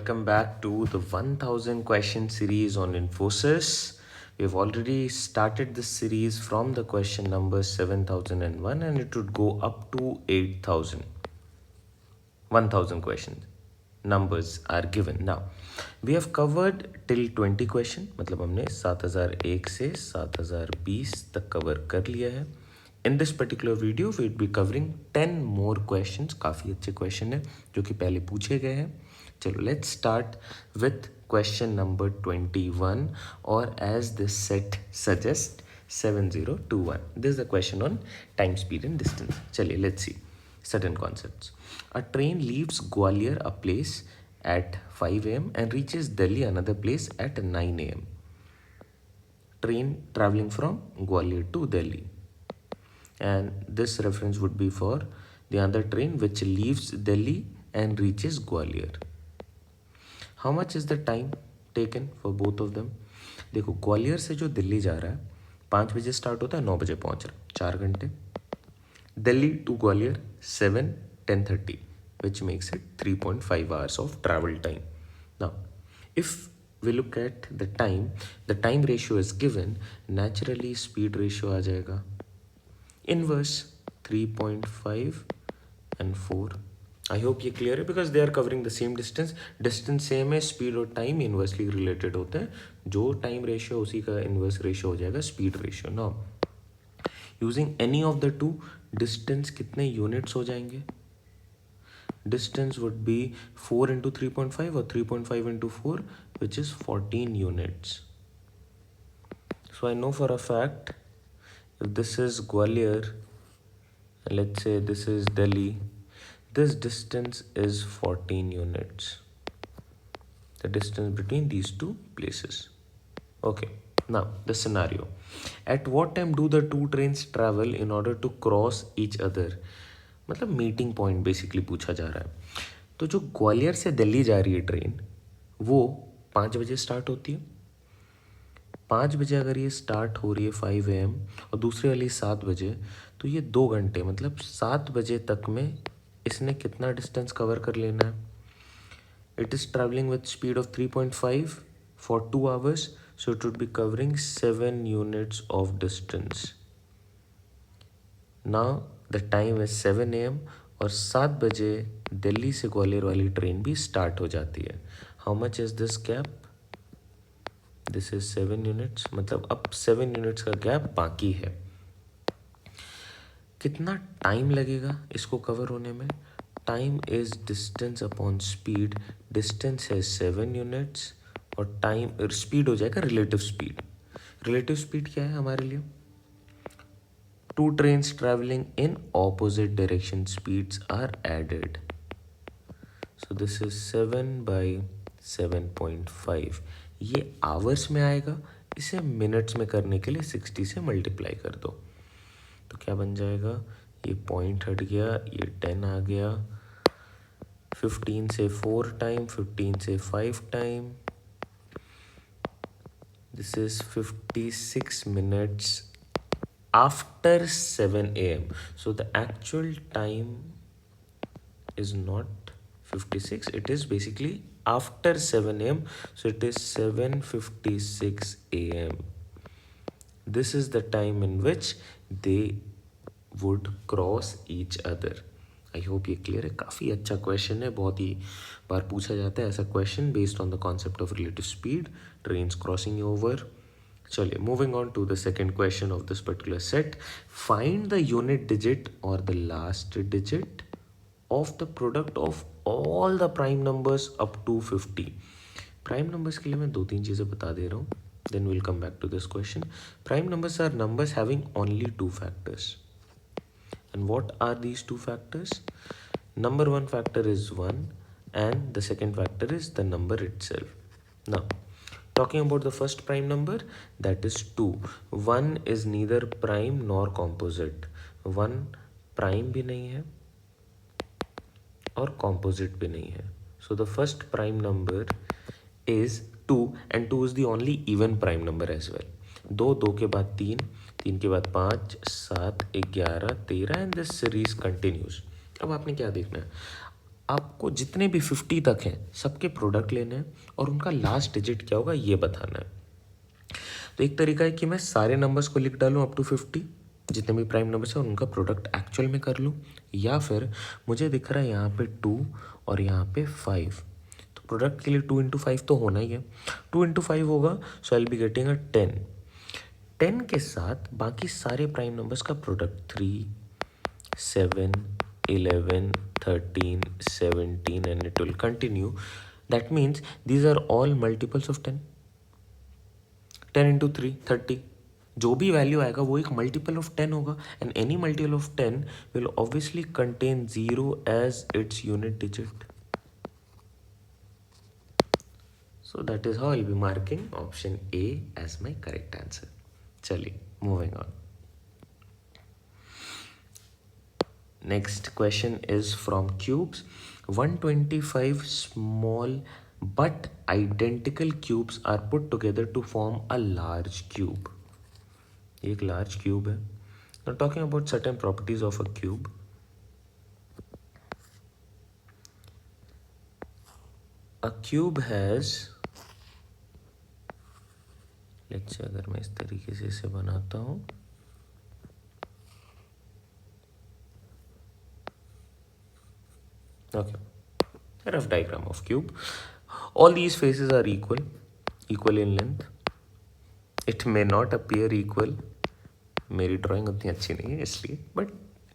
welcome back to the 1000 question series on Infosys. We've already started this series from the question number 7001 and it would go up to 8000. 1000 questions. Numbers are given. Now, we have covered till 20 question. मतलब हमने 7001 से 7020 तक cover कर लिया है. In this particular video, we'll be covering 10 more questions. काफ़ी अच्छे question हैं जो कि पहले पूछे गए हैं. चलो let's start with question number 21 or as this set suggests 7021. This is the question on time, speed and distance. चलिए let's see certain concepts. A train leaves Gwalior, a place, at 5 a.m. and reaches Delhi, another place, at 9 a.m. Train traveling from Gwalior to Delhi. And this reference would be for the other train which leaves Delhi and reaches Gwalior. How much is the time taken for both of them? देखो ग्वालियर से जो दिल्ली जा रहा है 5 बजे start होता है 9 बजे पहुंच रहा है 4 घंटे. Delhi to Gwalior 7:10:30, which makes it 3.5 hours of travel time. Now, if we look at the time ratio is given, naturally speed ratio आ जाएगा inverse 3.5 and 4. I hope ये clear है because they are covering the same distance. Distance same है, speed और time inversely related होते हैं. जो time ratio उसी का inverse ratio हो जाएगा speed ratio. Now, using any of the two, distance कितने units हो जाएंगे? Distance would be 4 into 3.5 or 3.5 into 4, which is 14 units. So I know for a fact, if this is Gwalior, and let's say this is Delhi, this distance is 14 units. The distance between these two places. Okay, now the scenario. At what time do the two trains travel in order to cross each other? मतलब meeting point basically पूछा जा रहा है. तो जो ग्वालियर से दिल्ली जा रही है ट्रेन वो 5 बजे स्टार्ट होती है. 5 बजे अगर ये स्टार्ट हो रही है 5 AM और दूसरी वाली 7 बजे, तो ये 2 घंटे मतलब 7 बजे तक में इसने कितना डिस्टेंस कवर कर लेना है? It is travelling with speed of 3.5 for 2 hours, so it would be covering 7 units of distance. Now the time is 7 AM और 7 बजे दिल्ली से ग्वालियर वाली ट्रेन भी स्टार्ट हो जाती है. How much is this gap? This is 7 units, मतलब अब 7 यूनिट्स का गैप बाकी है. कितना टाइम लगेगा इसको कवर होने में? Time is distance upon speed. Distance है 7 यूनिट्स और टाइम स्पीड हो जाएगा रिलेटिव स्पीड. रिलेटिव स्पीड क्या है हमारे लिए? Two trains traveling in opposite direction speeds are added. So this is 7 by 7.5. ये आवर्स में आएगा, इसे मिनट्स में करने के लिए 60 से मल्टीप्लाई कर दो. तो क्या बन जाएगा? ये पॉइंट हट गया, ये 10 आ गया. 15 से 4 टाइम, 15 से 5 time. This is 56 minutes after 7 AM. So the actual time is not 56, it is basically after 7 AM. So it is 7:56 AM. This is the time in which they would cross each other. I hope ये clear है. काफ़ी अच्छा question है, बहुत ही बार पूछा जाता है ऐसा question based on the concept of relative speed, trains crossing over. चलिए moving on to the second question of this particular set. Find the unit digit और the last digit of the product of all the prime numbers up to 50. Prime numbers के लिए मैं 2-3 चीज़ें बता दे रहा हूँ, then will come back to this question. Prime numbers are numbers having only 2 factors. And what are these 2 factors? Number 1 factor is 1 and the second factor is the number itself. Now, talking about the first prime number, that is 2. 1 is neither prime nor composite. 1 prime भी नहीं है और composite भी नहीं है. So the first prime number is 2 and 2 is the only even prime number as well. 2 के बाद 3, 3 के बाद 5, 7, 11, 13 and this series continues. अब आपने क्या देखना है? आपको जितने भी 50 तक हैं सबके प्रोडक्ट लेने हैं और उनका लास्ट डिजिट क्या होगा ये बताना है। तो एक तरीका है कि मैं सारे नंबर्स को लिख डालूँ अप टू 50, जितने भी प्राइम नंबर्स हैं उनका प्रोडक्ट एक्चुअल में कर लूँ, या फिर मुझे दिख रहा है यहाँ पे 2 और यहाँ पे 5, तो प्रोडक्ट के लिए 2 इंटू 5 तो होना ही है, 2 इंटू 5 होगा, so I will be getting a 10। 10 के साथ बाकी सारे प्राइम नंबर्स का product 3, 7, 11, 13, 17 and it will continue. That means these are all multiples of 10. 10 into 3 30, जो भी वैल्यू आएगा वो एक मल्टीपल ऑफ 10 होगा, and any multiple of 10 will obviously contain 0 as its unit digit. So that is how I'll be marking option A as my correct answer. चलिए moving on. Next question is from cubes. 125 small but identical cubes are put together to form a large cube. एक large cube है. Now talking about certain properties of a cube. A cube has, let's say अगर मैं इस तरीके से इसे बनाता हूँ, okay, a rough diagram of cube. All these faces are equal in length. It may not appear equal, मेरी drawing उतनी अच्छी नहीं है इसलिए, but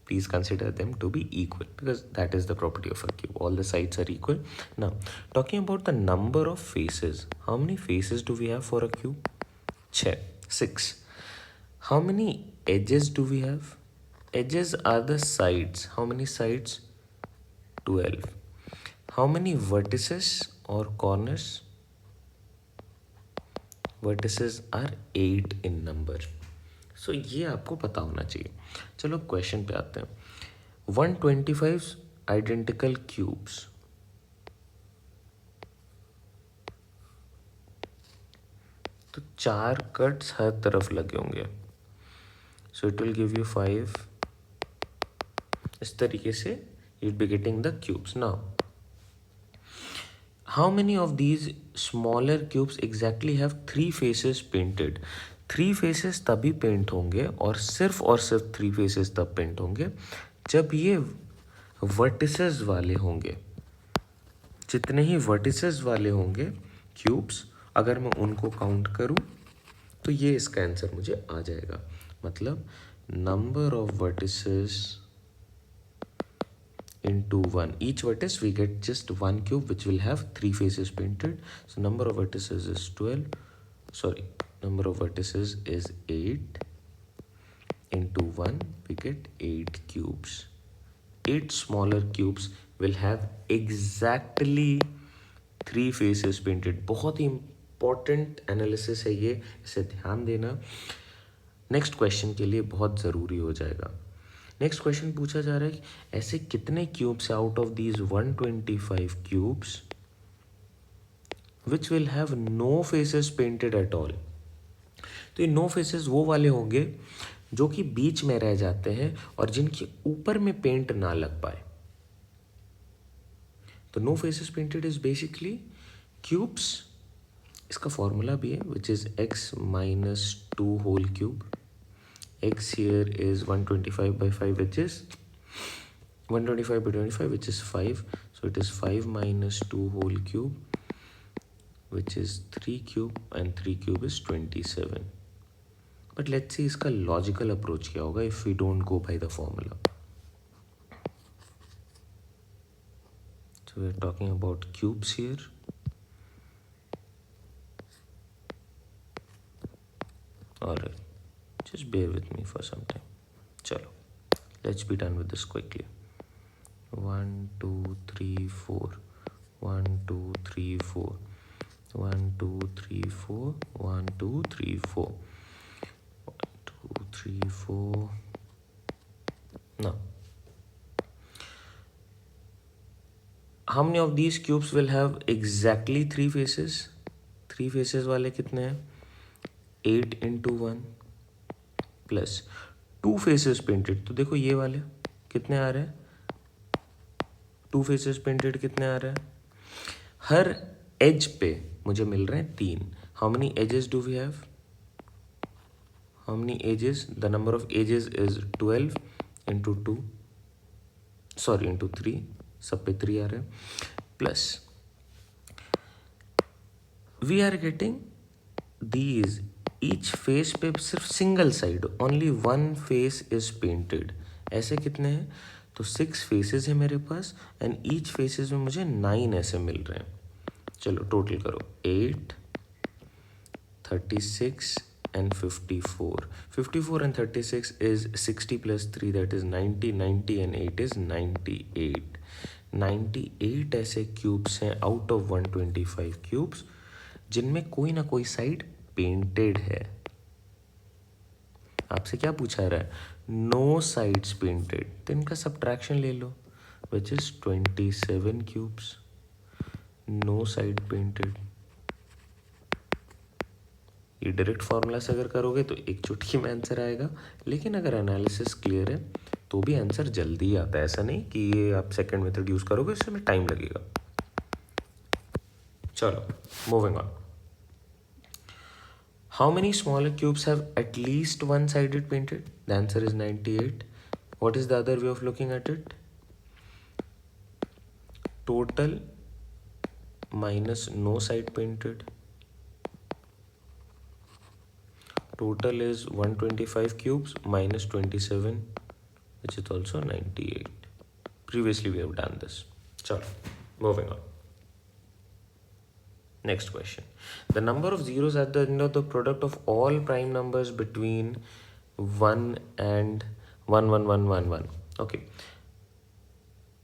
please consider them to be equal because that is the property of a cube. All the sides are equal. Now, talking about the number of faces. How many faces do we have for a cube? 6. How many edges do we have? Edges are the sides. How many sides? 12. How many vertices or corners? Vertices are 8 in number. So ये आपको पता होना चाहिए. चलो question पे आते हैं. 125 identical cubes. तो 4 कट्स हर तरफ लगे होंगे. So it will give you 5. इस तरीके से you will be getting the cubes. Now how many of these smaller cubes exactly have 3 faces painted? 3 faces तभी पेंट होंगे और सिर्फ 3 faces तब पेंट होंगे जब ये वर्टिसेस वाले होंगे. जितने ही वर्टिसेस वाले होंगे क्यूब्स, अगर मैं उनको काउंट करूं तो ये इसका आंसर मुझे आ जाएगा. मतलब number of vertices into 1. Each vertex we get just 1 cube which will have 3 faces painted. So number of vertices is 12. Sorry, number of vertices is 8. Into 1 we get 8 cubes. 8 smaller cubes will have exactly 3 faces painted. बहुत ही important analysis है ये, इसे ध्यान देना. Next question के लिए बहुत ज़रूरी हो जाएगा. नेक्स्ट क्वेश्चन पूछा जा रहा है कि ऐसे कितने cubes out of these 125 cubes which will have no faces painted at all. तो ये नो फेसेस वो वाले होंगे जो कि बीच में रह जाते हैं और जिनके ऊपर में पेंट ना लग पाए. तो no faces painted is basically cubes. इसका फॉर्मूला भी है which is x minus 2 whole cube. X here is 125 by 5 which is 125 by 25 which is 5. So it is 5 minus 2 whole cube which is 3 cube and 3 cube is 27. But let's see इसका logical approach क्या होगा if we don't go by the formula. So we are talking about cubes here. Alright. Just bear with me for some time. Chalo, let's be done with this quickly. 1 2 3 4 1 2 3 4 1 2 3 4 1 2 3 4 1 2 3 4. Now, how many of these cubes will have exactly 3 faces? 3 faces वाले कितने हैं? 8 into 1 plus 2 faces painted. तो देखो ये वाले कितने आ रहे हैं? 2 फेसेस पेंटेड कितने आ रहे हैं? हर एज पे मुझे मिल रहे हैं 3. How many edges do we have? How many edges? The number of edges is 12 into 2, sorry into 3, सब पे 3 आ रहे हैं, plus we are getting these each face पे सिर्फ single side, only one face is painted. ऐसे कितने हैं? तो 6 फेसेस है मेरे पास एंड ईच फेसेस में मुझे 9 ऐसे मिल रहे हैं. चलो टोटल करो, 8, 36 and 54. 54 and 36 is 60 plus 3 that is 90. 90 and 8 is 98. 98 ऐसे क्यूब्स हैं आउट ऑफ 125 क्यूब्स जिनमें कोई ना कोई साइड पेंटेड है. आपसे क्या पूछा रहा है? नो साइड्स पेंटेड, तो इनका सब्ट्रैक्शन ले लो, which is 27 cubes. No side painted. ये डायरेक्ट फॉर्मूला से अगर करोगे तो एक चुटकी में आंसर आएगा, लेकिन अगर एनालिसिस क्लियर है तो भी आंसर जल्दी आता है. ऐसा नहीं कि ये आप सेकंड मेथड यूज करोगे उसमें टाइम लगेगा. चलो moving on. How many smaller cubes have at least one-sided painted? The answer is 98. What is the other way of looking at it? Total minus no side painted. Total is 125 cubes minus 27, which is also 98. Previously we have done this. So, moving on. Next question. The number of zeros at the end of the product of all prime numbers between 1 and 1, 1, 1, 1, 1. Okay.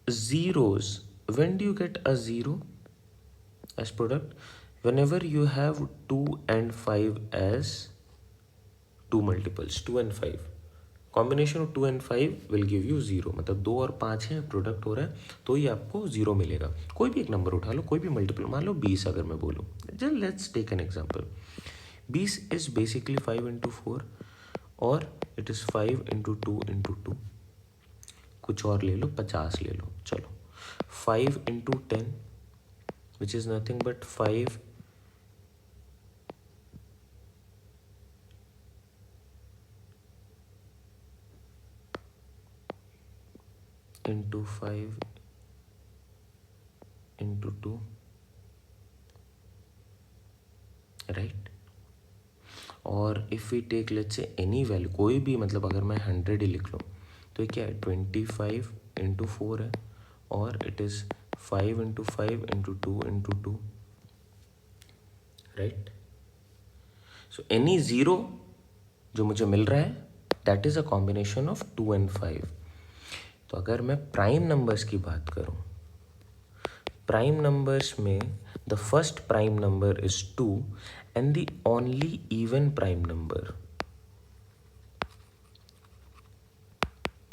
Zeros. When do you get a zero as product? Whenever you have 2 and 5 as 2 multiples. 2 and 5. Combination of 2 and 5 will give you 0. मतलब 2 और 5 है product हो रहा है तो ही आपको 0 मिलेगा. कोई भी एक नंबर उठा लो, कोई भी मल्टीपल, मान लो 20 अगर मैं बोलूँ. Just let's take an example. 20 is basically 5 into 4 और इट इज़ 5 इंटू 2 इंटू 2. कुछ और ले लो, 50 ले लो. चलो 5 into 10 which is nothing but 5 into 5 into 2, right? और if we take let's say any value, कोई भी, मतलब अगर मैं 100 ही लिख लूँ तो ये क्या है? 25 इंटू 4 है और it is 5 into 5 into 2 into 2, right? So any zero जो मुझे मिल रहा है that is a combination of 2 and 5. तो अगर मैं प्राइम नंबर्स की बात करूं, प्राइम नंबर्स में the first prime number is 2 and the only even prime number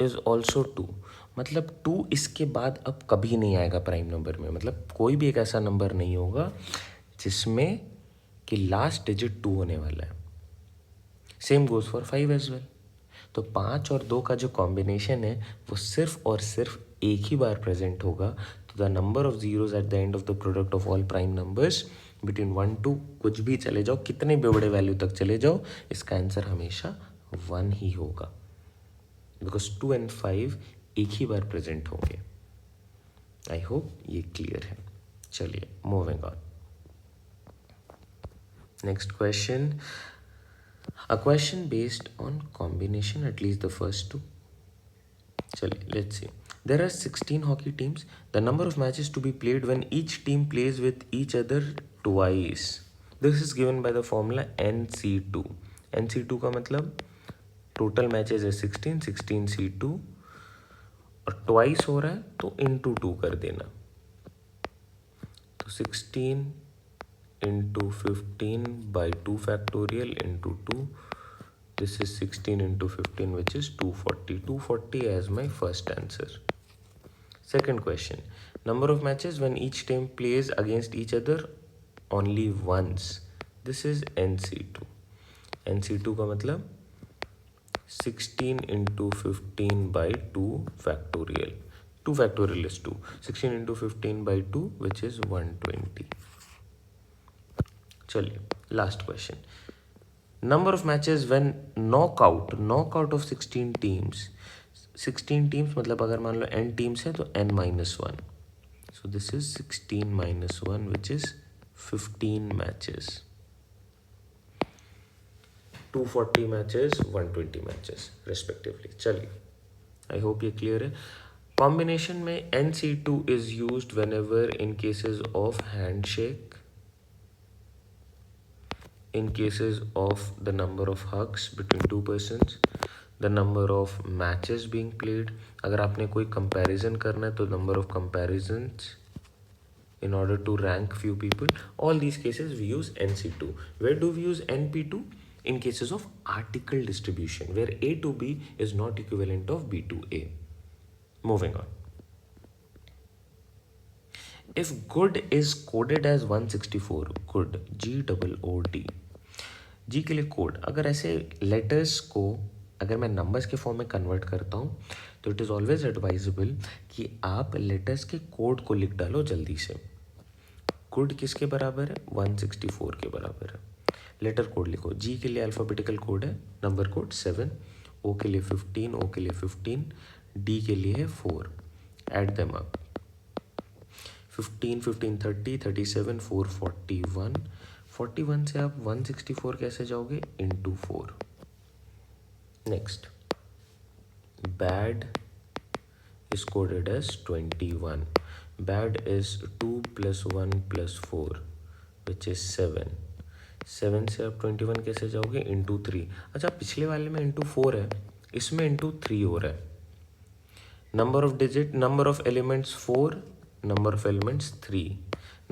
is also 2. मतलब 2 इसके बाद अब कभी नहीं आएगा प्राइम नंबर में. मतलब कोई भी एक ऐसा नंबर नहीं होगा जिसमें कि लास्ट डिजिट 2 होने वाला है. Same goes for 5 as well. तो 5 और 2 का जो कॉम्बिनेशन है वो सिर्फ और सिर्फ एक ही बार प्रेजेंट होगा. तो the number of zeros at the end of the product of all prime numbers between 1 to कुछ भी चले जाओ, कितने भी बड़े वैल्यू तक चले जाओ, इसका आंसर हमेशा 1 ही होगा. बिकॉज 2 and 5 एक ही बार प्रेजेंट होंगे. आई होप ये क्लियर है. चलिए moving on. Next question. A question based on combination, at least the first two. Chaliye, let's see. There are 16 hockey teams. The number of matches to be played when each team plays with each other twice. This is given by the formula NC2. NC2 का मतलब total matches है 16, 16C2 और twice हो रहा है तो into 2 कर देना. तो 16 into 15 by 2 factorial into 2. This is 16 into 15 which is 240. 240 as my first answer. Second question. Number of matches when each team plays against each other only once. This is NC2. NC2 का मतलब 16 into 15 by 2 factorial. 2 factorial is 2. 16 into 15 by 2, which is 120. चलिए last question. Number of matches when knockout of 16 teams. 16 teams मतलब अगर मान लो n teams है तो n minus 1. So this is 16 minus 1, which is 15 matches. 240 matches, 120 matches respectively. चलिए, I hope ये clear है. Combination में NC2 is used whenever in cases of handshake, in cases of the number of hugs between two persons, the number of matches being played. अगर आपने कोई comparison करना है तो number of comparisons in order to rank few people. All these cases we use NC2. Where do we use NP2? In cases of article distribution, where A to B is not equivalent of B to A. Moving on. If good is coded as 164, good, G-O-O-D. G के लिए code, अगर ऐसे letters को अगर मैं numbers के form में convert करता हूँ तो इट इज़ ऑलवेज एडवाइजेबल कि आप लेटर्स के कोड को लिख डालो जल्दी से. गुड किसके बराबर है? 164 के बराबर है. लेटर कोड लिखो. जी के लिए अल्फ़ाबेटिकल कोड है नंबर कोड 7, ओ के लिए 15, ओ के लिए 15, डी के लिए है 4. Add them up. 15, 15, 30, 37, 4, 41. 41 से आप 164 कैसे जाओगे? Into 4. Next, bad is coded as 21. Bad is 2 plus 1 plus 4, which is 7. 7 से आप 21 कैसे जाओगे? इंटू 3. अच्छा, पिछले वाले में इंटू 4 है, इसमें इंटू 3 हो रहा है. Number of digit, number of elements 4, number of elements 3.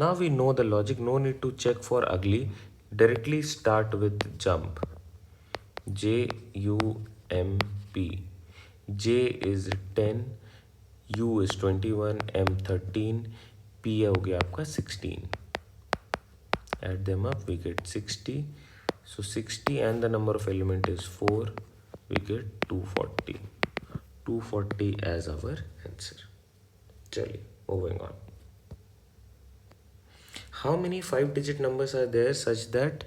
Now we know the logic, no need to check for ugly. Directly start with jump. J-U-M-P. J is 10, U is 21, M 13, P हो गया आपका 16. Add them up, we get 60. So 60 and the number of element is 4, we get 240. 240 as our answer. चलिए, moving on. How many 5-digit numbers are there such that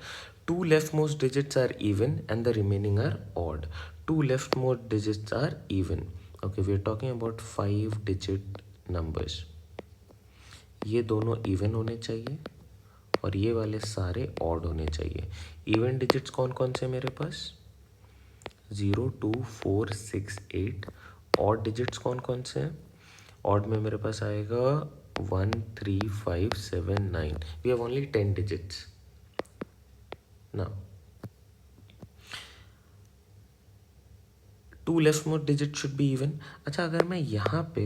2 leftmost digits are even and the remaining are odd? 2 leftmost digits are even. Okay, we are talking about 5-digit numbers. ये दोनों even होने चाहिए और ये वाले सारे odd होने चाहिए. Even digits कौन कौन से मेरे पास? 0, 2, 4, 6, 8. Odd digits कौन कौन से हैं? Odd में मेरे पास आएगा 1, 3, 5, 7, 9. We have only 10 digits. Now, 2 leftmost digits should be even. अच्छा, अगर मैं यहाँ पे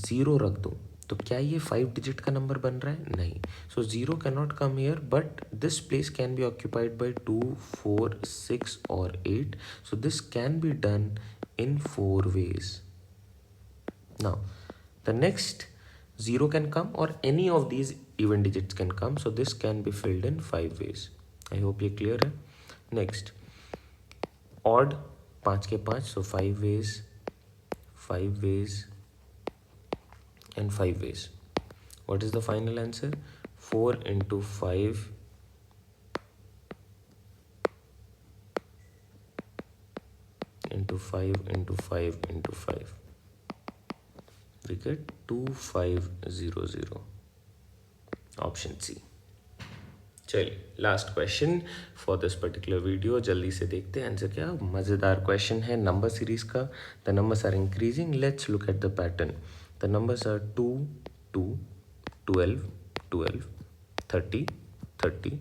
0 रख दूँ तो क्या ये 5 digit का नंबर बन रहा है? नहीं. So 0 cannot come here, but this place can be occupied by 2, 4, 6 or 8. So this can be done in 4 ways. Now, the next 0 can come or any of these even digits can come. So this can be filled in 5 ways. I hope ये clear है. Next, odd 5 के 5, so 5 ways, 5 ways and 5 ways. What is the final answer? 4 into 5 into 5 into 5 into 5. We get 2500. Option C. चलिए, last question for this particular video. जल्दी से देखते हैं answer क्या. मज़ेदार क्वेश्चन है नंबर सीरीज का. The numbers are increasing. Let's look at the pattern. The numbers are 2, 2, 12, 12, 30, 30.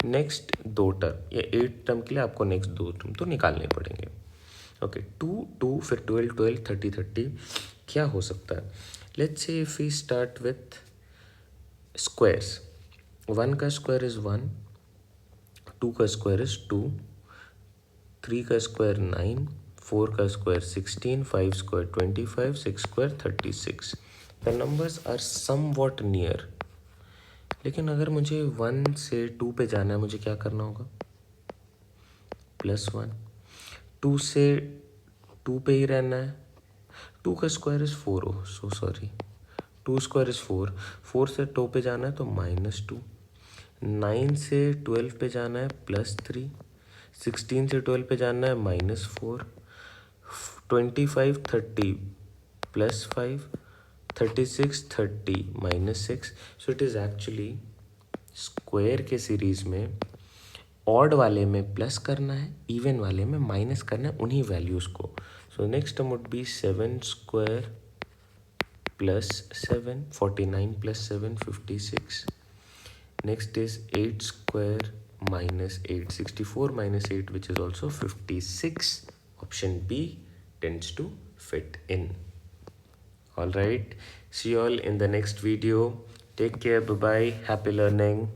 Next 2 term या 8 टर्म के लिए आपको नेक्स्ट 2 टर्म तो निकालने पड़ेंगे. ओके, 2, 2, फिर 12, 12, 30, 30. क्या हो सकता है? Let's say if we start with squares. 1 का स्क्वायर इज 1, 2 का स्क्वायर इज 2, 3 का स्क्वायर 9, 4 का square 16, 5 square 25, 6 square 36. The numbers are somewhat near. लेकिन अगर मुझे 1 से 2 पे जाना है, मुझे क्या करना होगा? +1. 2 से 2 पे ही रहना है. 2 का square is 4, oh so sorry, 2 square is 4, 4 से 2 पे जाना है तो -2, 9 से 12 पे जाना है +3, 16 से 12 पे जाना है -4, 25 30 +5, 36 30 -6. So it is actually square के सीरीज में ऑड वाले में प्लस करना है, इवन वाले में माइनस करना है उन्हीं वैल्यूज़ को. So next term would be 7 square +7, 49 +7 56. Next is 8 square -8, 64 -8, which is also 56. Option B tends to fit in. All right, see you all in the next video. Take care, bye bye, happy learning.